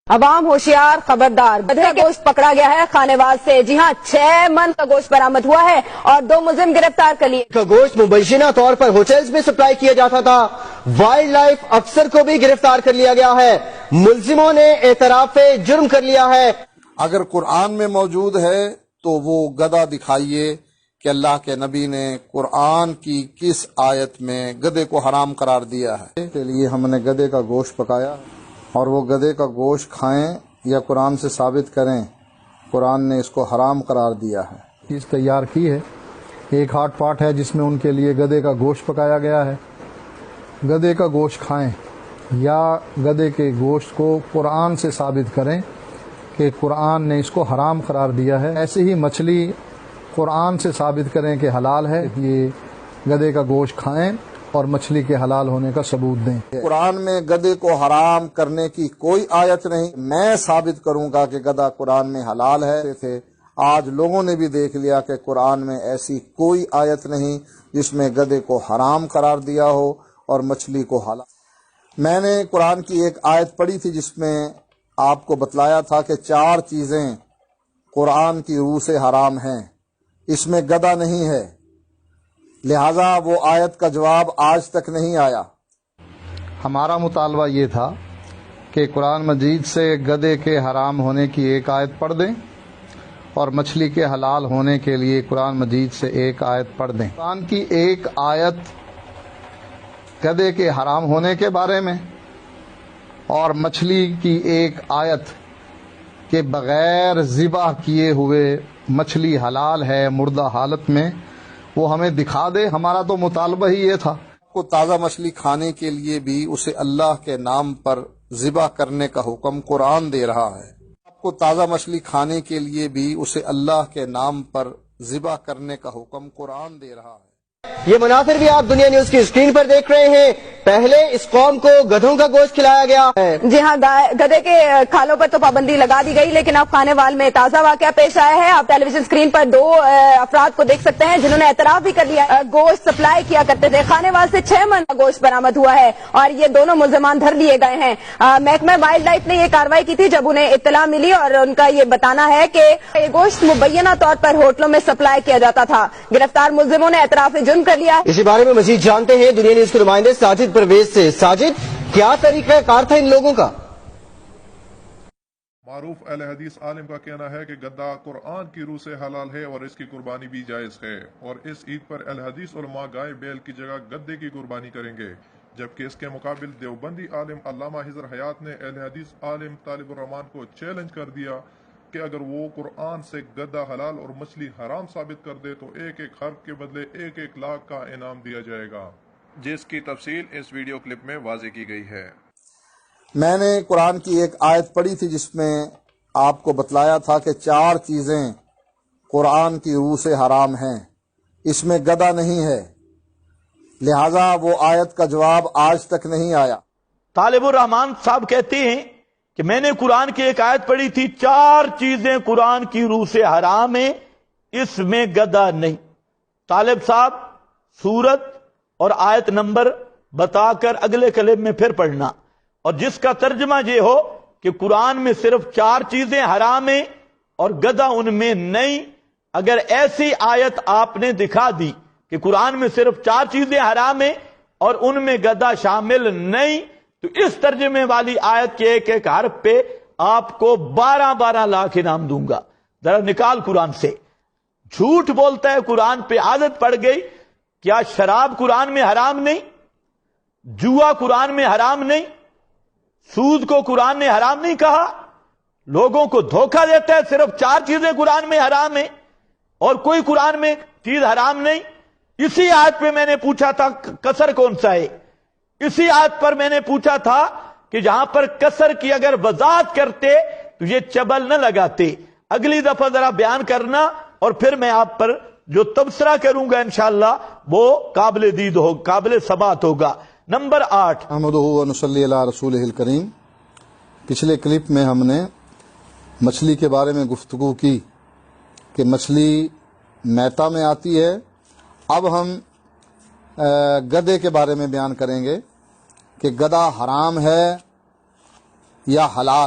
عوام ہوشیار خبردار، گدھے کا گوشت پکڑا گیا ہے خانواز سے۔ جی ہاں، 6 من کا گوشت برآمد ہوا ہے اور 2 ملزم گرفتار کر لیے۔ کا گوشت مبینہ طور پر ہوٹلز میں سپلائی کیا جاتا تھا۔ وائلڈ لائف افسر کو بھی گرفتار کر لیا گیا ہے۔ ملزموں نے اعتراف جرم کر لیا ہے۔ اگر قرآن میں موجود ہے تو وہ گدھا دکھائیے کہ اللہ کے نبی نے قرآن کی کس آیت میں گدھے کو حرام قرار دیا ہے۔ کے لیے ہم نے گدھے کا گوشت پکایا اور وہ گدھے کا گوشت کھائیں یا قرآن سے ثابت کریں، قرآن نے اس کو حرام قرار دیا ہے۔ چیز تیار کی ہے، ایک ہاٹ پاٹ ہے جس میں ان کے لیے گدھے کا گوشت پکایا گیا ہے۔ گدھے کا گوشت کھائیں یا گدھے کے گوشت کو قرآن سے ثابت کریں کہ قرآن نے اس کو حرام قرار دیا ہے۔ ایسے ہی مچھلی قرآن سے ثابت کریں کہ حلال ہے، یہ گدھے کا گوشت کھائیں اور مچھلی کے حلال ہونے کا ثبوت دیں۔ قرآن میں گدھے کو حرام کرنے کی کوئی آیت نہیں۔ میں ثابت کروں گا کہ گدھا قرآن میں حلال ہے۔ آج لوگوں نے بھی دیکھ لیا کہ قرآن میں ایسی کوئی آیت نہیں جس میں گدھے کو حرام قرار دیا ہو اور مچھلی کو حلال۔ میں نے قرآن کی ایک آیت پڑھی تھی جس میں آپ کو بتلایا تھا کہ 4 چیزیں قرآن کی روح سے حرام ہیں، اس میں گدھا نہیں ہے، لہذا وہ آیت کا جواب آج تک نہیں آیا۔ ہمارا مطالبہ یہ تھا کہ قرآن مجید سے گدھے کے حرام ہونے کی ایک آیت پڑھ دیں اور مچھلی کے حلال ہونے کے لیے قرآن مجید سے ایک آیت پڑھ دیں۔ قرآن کی ایک آیت گدھے کے حرام ہونے کے بارے میں اور مچھلی کی ایک آیت کہ بغیر ذبح کیے ہوئے مچھلی حلال ہے مردہ حالت میں، وہ ہمیں دکھا دے۔ ہمارا تو مطالبہ ہی یہ تھا۔ کو تازہ مچھلی کھانے کے لیے بھی اسے اللہ کے نام پر ذبح کرنے کا حکم قرآن دے رہا ہے۔ آپ کو تازہ مچھلی کھانے کے لیے بھی اسے اللہ کے نام پر ذبح کرنے کا حکم قرآن دے رہا ہے۔ یہ مناظر بھی آپ دنیا نیوز کی اسکرین پر دیکھ رہے ہیں۔ پہلے اس قوم کو گدھوں کا گوشت کھلایا گیا ہے۔ جی ہاں، گدھے کے کھالوں پر تو پابندی لگا دی گئی، لیکن اب خانے وال میں تازہ واقعہ پیش آیا ہے۔ آپ ٹیلی ویژن اسکرین پر 2 افراد کو دیکھ سکتے ہیں جنہوں نے اعتراف بھی کر لیا۔ گوشت سپلائی کیا کرتے تھے۔ خانے وال سے 6 من کا گوشت برآمد ہوا ہے اور یہ دونوں ملزمان دھر لیے گئے ہیں۔ محکمہ وائلڈ لائف نے یہ کارروائی کی تھی جب انہیں اطلاع ملی اور ان کا یہ بتانا ہے کہ یہ گوشت مبینہ طور پر ہوٹلوں میں سپلائی کیا جاتا تھا۔ گرفتار ملزموں نے اعتراف جرم کر لیا۔ اسی بارے میں مزید جانتے ہیں دنیا نیوز کے نمائندے ساجد پرویز سے۔ ساجد، کیا طریقہ کار تھا ان لوگوں کا؟ معروف اہل حدیث عالم کا کہنا ہے کہ گدھا قرآن کی روح سے حلال ہے اور اس کی قربانی بھی جائز ہے، اور اس عید پر اہل حدیث علماء گائے بیل کی جگہ گدھے کی قربانی کریں گے، جبکہ اس کے مقابل دیوبندی عالم علامہ حضر حیات نے اہل حدیث عالم طالب الرحمان کو چیلنج کر دیا کہ اگر وہ قرآن سے گدھا حلال اور مچھلی حرام ثابت کر دے تو 1-1 حرف کے بدلے 1-1 لاکھ کا انعام دیا جائے گا، جس کی تفصیل اس ویڈیو کلپ میں واضح کی گئی ہے۔ میں نے قرآن کی ایک آیت پڑھی تھی جس میں آپ کو بتلایا تھا کہ 4 چیزیں قرآن کی روح سے حرام ہیں، اس میں گدھا نہیں ہے، لہذا وہ آیت کا جواب آج تک نہیں آیا۔ طالب الرحمان صاحب کہتے ہیں کہ میں نے قرآن کی ایک آیت پڑھی تھی، 4 چیزیں قرآن کی روح سے حرام ہیں، اس میں گدھا نہیں۔ طالب صاحب سورت اور آیت نمبر بتا کر اگلے کلم میں پھر پڑھنا، اور جس کا ترجمہ یہ ہو کہ قرآن میں صرف 4 چیزیں حرام ہیں اور گدھا ان میں نہیں۔ اگر ایسی آیت آپ نے دکھا دی کہ قرآن میں صرف 4 چیزیں حرام ہیں اور ان میں گدھا شامل نہیں، تو اس ترجمے والی آیت کے 1-1 حرف پہ آپ کو 12 لاکھ انعام دوں گا۔ ذرا نکال قرآن سے۔ جھوٹ بولتا ہے، قرآن پہ عادت پڑ گئی۔ کیا شراب قرآن میں حرام نہیں؟ جوا قرآن میں حرام نہیں؟ سود کو قرآن نے حرام نہیں کہا؟ لوگوں کو دھوکہ دیتا ہے، صرف 4 چیزیں قرآن میں حرام ہیں اور کوئی قرآن میں چیز حرام نہیں۔ اسی آیت پہ میں نے پوچھا تھا کسر کون سا ہے، اسی آیت پر میں نے پوچھا تھا کہ جہاں پر کسر کی اگر وضاحت کرتے تو یہ چبل نہ لگاتے۔ اگلی دفعہ ذرا بیان کرنا اور پھر میں آپ پر جو تبصرہ کروں گا انشاءاللہ وہ قابل دید ہو، قابل سماعت ہوگا۔ نمبر 8، احمدہ و نصلی علی رسولہ الکریم۔ پچھلے کلپ میں ہم نے مچھلی کے بارے میں گفتگو کی کہ مچھلی میتا میں آتی ہے۔ اب ہم گدھے کے بارے میں بیان کریں گے کہ گدھا حرام ہے یا حلال۔